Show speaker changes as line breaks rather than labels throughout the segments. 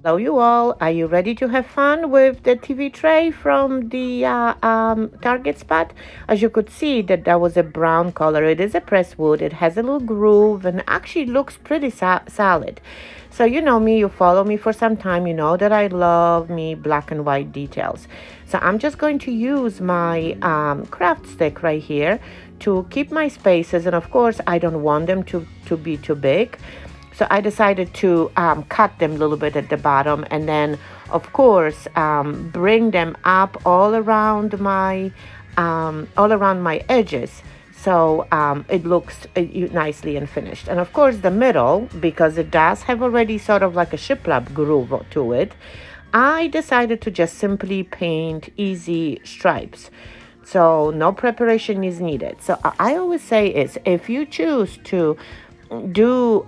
Hello, you all. Are you ready to have fun with the TV tray from the Target spot? As you could see, that was a brown color. It is a pressed wood. It has a little groove and actually looks pretty solid. So you know me, you follow me for some time. You know that I love me black and white details. So I'm just going to use my craft stick right here to keep my spaces. And of course, I don't want them to be too big. So I decided to cut them a little bit at the bottom, and then, of course, bring them up all around my edges. So it looks nicely and finished. And of course, the middle, because it does have already sort of like a shiplap groove to it, I decided to just simply paint easy stripes. So no preparation is needed. So I always say is if you choose to do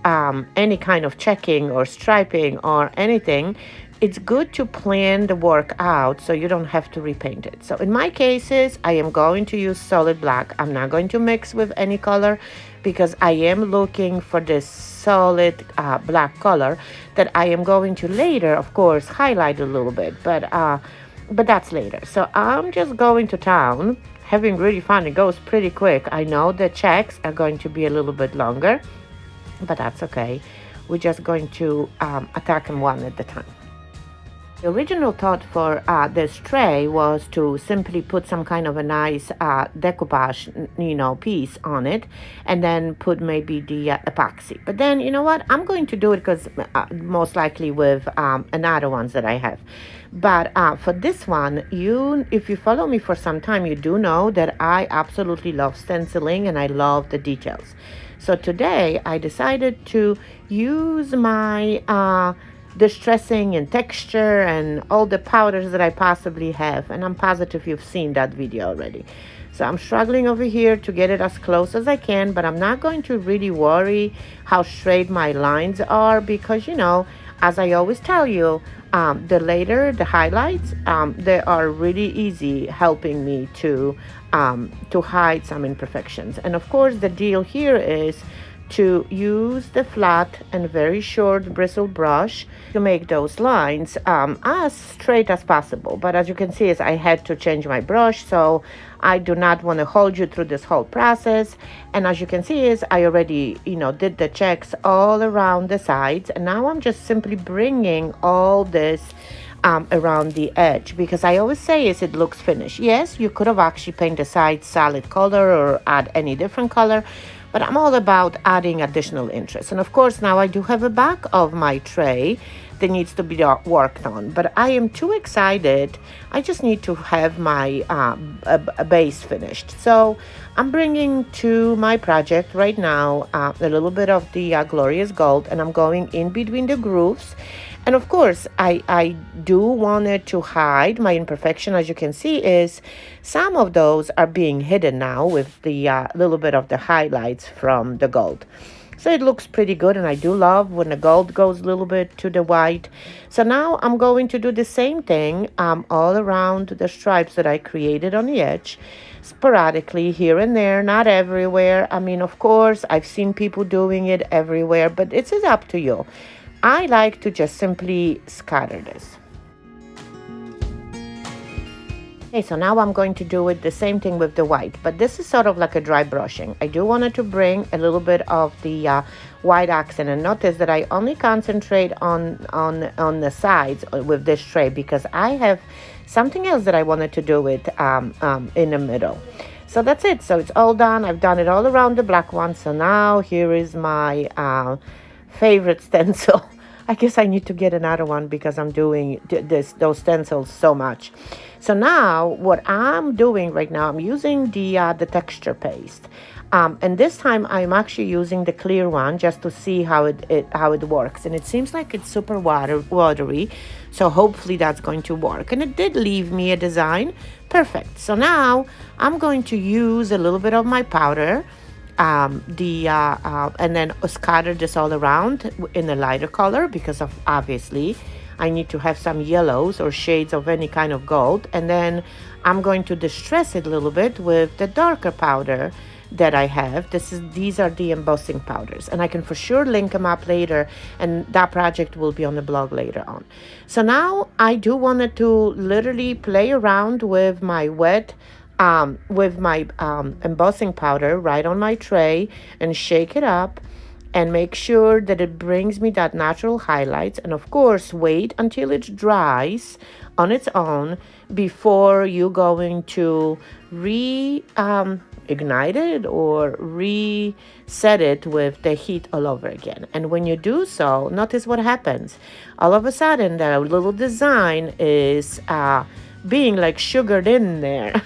any kind of checking or striping or anything, it's good to plan the work out so you don't have to repaint it. So in my cases, I am going to use solid black. I'm not going to mix with any color because I am looking for this solid black color that I am going to later, of course, highlight a little bit, but that's later. So I'm just going to town, having really fun. It goes pretty quick. I know the checks are going to be a little bit longer, but that's okay. We're just going to attack them one at a time. The original thought for this tray was to simply put some kind of a nice decoupage, piece on it, and then put maybe the epoxy. But then, you know what? I'm going to do it because most likely with another ones that I have. But for this one, if you follow me for some time, you do know that I absolutely love stenciling and I love the details. So today I decided to use my distressing and texture and all the powders that I possibly have. And I'm positive you've seen that video already. So I'm struggling over here to get it as close as I can, but I'm not going to really worry how straight my lines are because, as I always tell you, the highlights, they are really easy helping me to hide some imperfections. And of course, the deal here is to use the flat and very short bristle brush to make those lines as straight as possible. But as you can see, I had to change my brush, so I do not want to hold you through this whole process. And as you can see, I already, did the checks all around the sides. And now I'm just simply bringing all this around the edge, because I always say it looks finished. Yes, you could have actually painted the sides solid color or add any different color, but I'm all about adding additional interest. And of course, now I do have a back of my tray that needs to be worked on, but I am too excited. I just need to have my a base finished. So I'm bringing to my project right now a little bit of the glorious gold, and I'm going in between the grooves. And of course, I do want it to hide my imperfection. As you can see, some of those are being hidden now with the little bit of the highlights from the gold. So it looks pretty good, and I do love when the gold goes a little bit to the white. So now I'm going to do the same thing all around the stripes that I created on the edge, sporadically here and there, not everywhere. I mean, of course, I've seen people doing it everywhere, but it's up to you. I like to just simply scatter this. Okay, so now I'm going to do it the same thing with the white, but this is sort of like a dry brushing. I do want to bring a little bit of the white accent, and notice that I only concentrate on the sides with this tray because I have something else that I wanted to do with in the middle. So that's it. So it's all done. I've done it all around the black one. So now here is my favorite stencil. I guess I need to get another one because I'm doing those stencils so much. So now what I'm doing right now, I'm using the texture paste. And this time I'm actually using the clear one just to see how it works. And it seems like it's super watery. So hopefully that's going to work. And it did leave me a design. Perfect. So now I'm going to use a little bit of my powder. And then scatter this all around in a lighter color because of obviously I need to have some yellows or shades of any kind of gold. And then I'm going to distress it a little bit with the darker powder that I have. These are the embossing powders, and I can for sure link them up later, and that project will be on the blog later on. So now I do wanted to literally play around with my embossing powder right on my tray and shake it up and make sure that it brings me that natural highlights, and of course wait until it dries on its own before you're going to ignite it or reset it with the heat all over again. And when you do so, notice what happens. All of a sudden the little design is being like sugared in there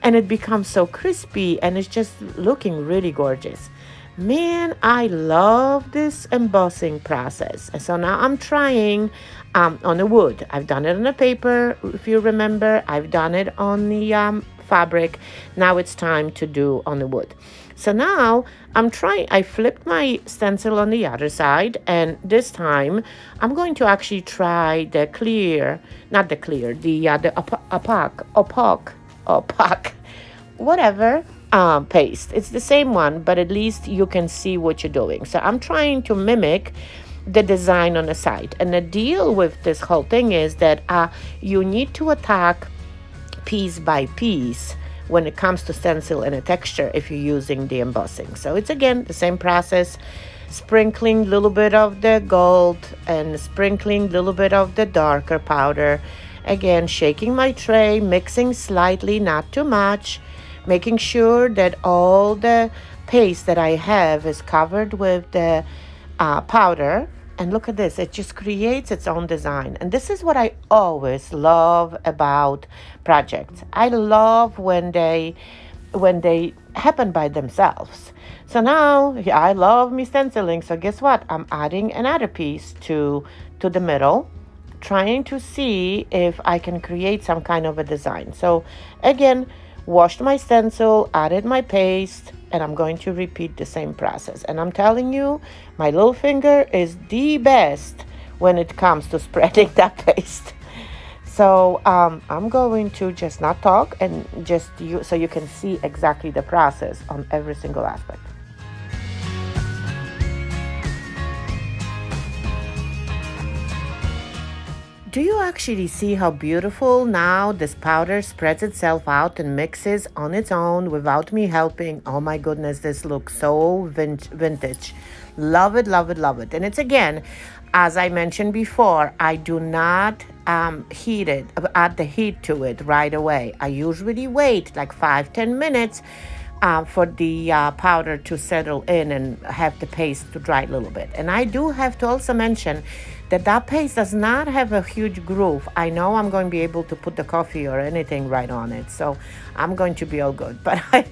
and it becomes so crispy and it's just looking really gorgeous. Man, I love this embossing process. So now I'm trying on the wood. I've done it on the paper, if you remember. I've done it on the fabric. Now it's time to do on the wood. So now I flipped my stencil on the other side, and this time I'm going to actually try the opaque, whatever, paste. It's the same one, but at least you can see what you're doing. So I'm trying to mimic the design on the side. And the deal with this whole thing is that you need to attack piece by piece when it comes to stencil and a texture if you're using the embossing. So it's again the same process, sprinkling a little bit of the gold and sprinkling a little bit of the darker powder. Again, shaking my tray, mixing slightly, not too much, making sure that all the paste that I have is covered with the powder. And look at this, it just creates its own design. And this is what I always love about projects. I love when they happen by themselves. So now, yeah, I love me stenciling. So guess what? I'm adding another piece to the middle, trying to see if I can create some kind of a design. So again, washed my stencil, added my paste, and I'm going to repeat the same process. And I'm telling you, my little finger is the best when it comes to spreading that paste. So I'm going to just not talk and just so you can see exactly the process on every single aspect. Do you actually see how beautiful now this powder spreads itself out and mixes on its own without me helping? Oh my goodness, this looks so vintage. Love it, love it, love it. And it's again, as I mentioned before, I do not add the heat to it right away. I usually wait like 5-10 minutes for the powder to settle in and have the paste to dry a little bit. And I do have to also mention that paste does not have a huge groove. I know I'm going to be able to put the coffee or anything right on it, so I'm going to be all good. But I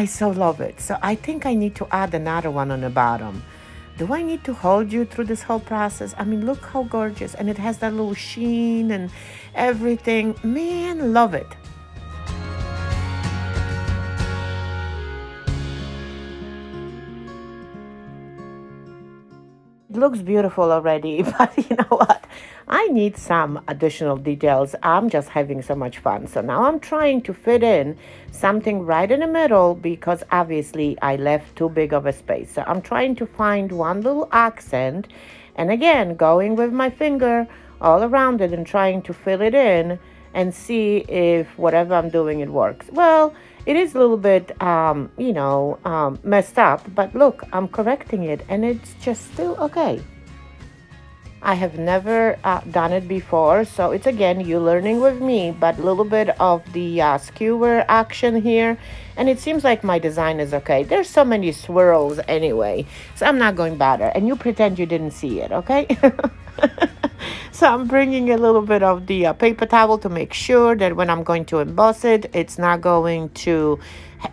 so love it. So I think I need to add another one on the bottom. Do I need to hold you through this whole process? I mean, look how gorgeous. And it has that little sheen and everything. Man, love it. It looks beautiful already, but you know what? I need some additional details. I'm just having so much fun. So now I'm trying to fit in something right in the middle because obviously I left too big of a space. So I'm trying to find one little accent and again, going with my finger all around it and trying to fill it in and see if whatever I'm doing, it works. Well, it is a little bit, messed up, but look, I'm correcting it and it's just still okay. I have never done it before, so it's again, you learning with me, but a little bit of the skewer action here, and it seems like my design is okay. There's so many swirls anyway, so I'm not going bother, and you pretend you didn't see it, okay? So I'm bringing a little bit of the paper towel to make sure that when I'm going to emboss it, it's not going to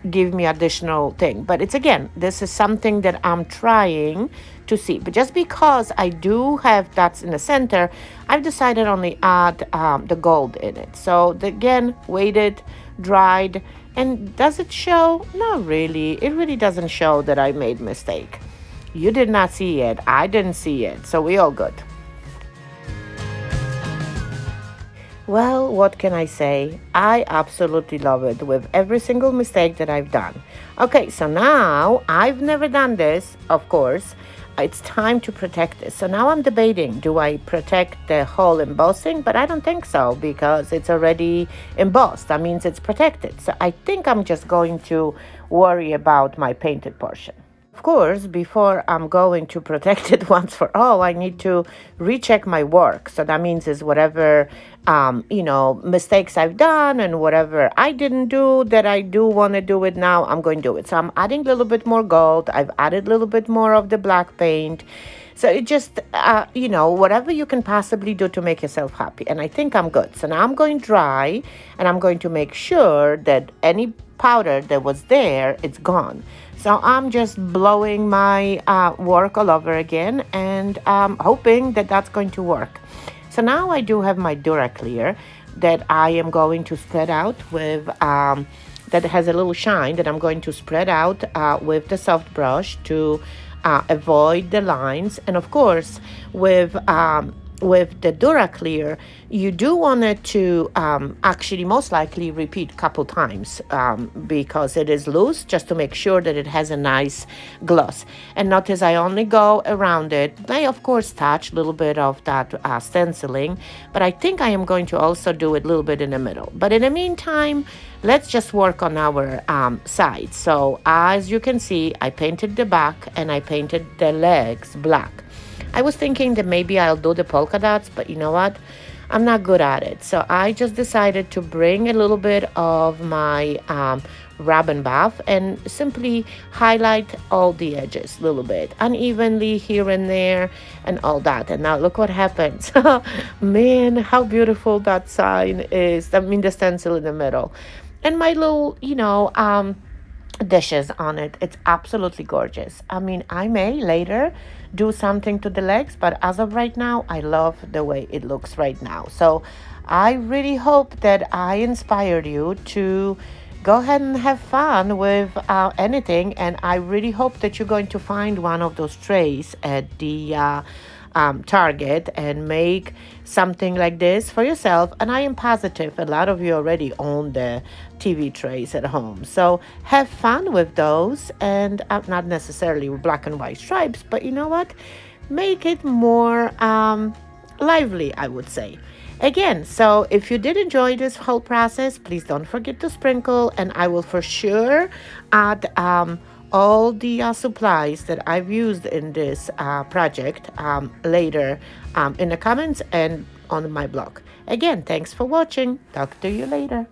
give me additional thing. But it's again, this is something that I'm trying to see. But just because I do have dots in the center, I've decided only add the gold in it. So again, waited, dried, and does it show? Not really. It really doesn't show that I made mistake. You did not see it. I didn't see it. So we all good. Well, what can I say? I absolutely love it with every single mistake that I've done. Okay, so now I've never done this, of course. It's time to protect this. So now I'm debating, do I protect the whole embossing? But I don't think so because it's already embossed. That means it's protected. So I think I'm just going to worry about my painted portion. Of course, before I'm going to protect it once for all, I need to recheck my work. So that means is whatever, mistakes I've done and whatever I didn't do that I do want to do it now, I'm going to do it. So I'm adding a little bit more gold. I've added a little bit more of the black paint. So it just, whatever you can possibly do to make yourself happy. And I think I'm good. So now I'm going dry and I'm going to make sure that any powder that was there, it's gone. So I'm just blowing my work all over again and hoping that that's going to work. So now I do have my Duraclear that I am going to spread out with, that has a little shine that I'm going to spread out with the soft brush to avoid the lines. And of course, with the Duraclear, you do want it to actually most likely repeat a couple times because it is loose, just to make sure that it has a nice gloss. And notice I only go around it. I, of course, touch a little bit of that stenciling, but I think I am going to also do it a little bit in the middle. But in the meantime, let's just work on our sides. So as you can see, I painted the back and I painted the legs black. I was thinking that maybe I'll do the polka dots, but you know what? I'm not good at it. So I just decided to bring a little bit of my rub and buff and simply highlight all the edges a little bit, unevenly here and there and all that. And now look what happens. Man, how beautiful that sign is. I mean, the stencil in the middle. And my little, dishes on it. It's absolutely gorgeous. I mean, I may later do something to the legs, but as of right now, I love the way it looks right now. So I really hope that I inspired you to go ahead and have fun with anything. And I really hope that you're going to find one of those trays at the Target and make something like this for yourself. And I am positive a lot of you already own the TV trays at home. So have fun with those, and not necessarily with black and white stripes, but you know what? Make it more lively, I would say. Again, so if you did enjoy this whole process, please don't forget to sprinkle, and I will for sure add all the supplies that I've used in this project later in the comments and on my blog. Again, thanks for watching. Talk to you later.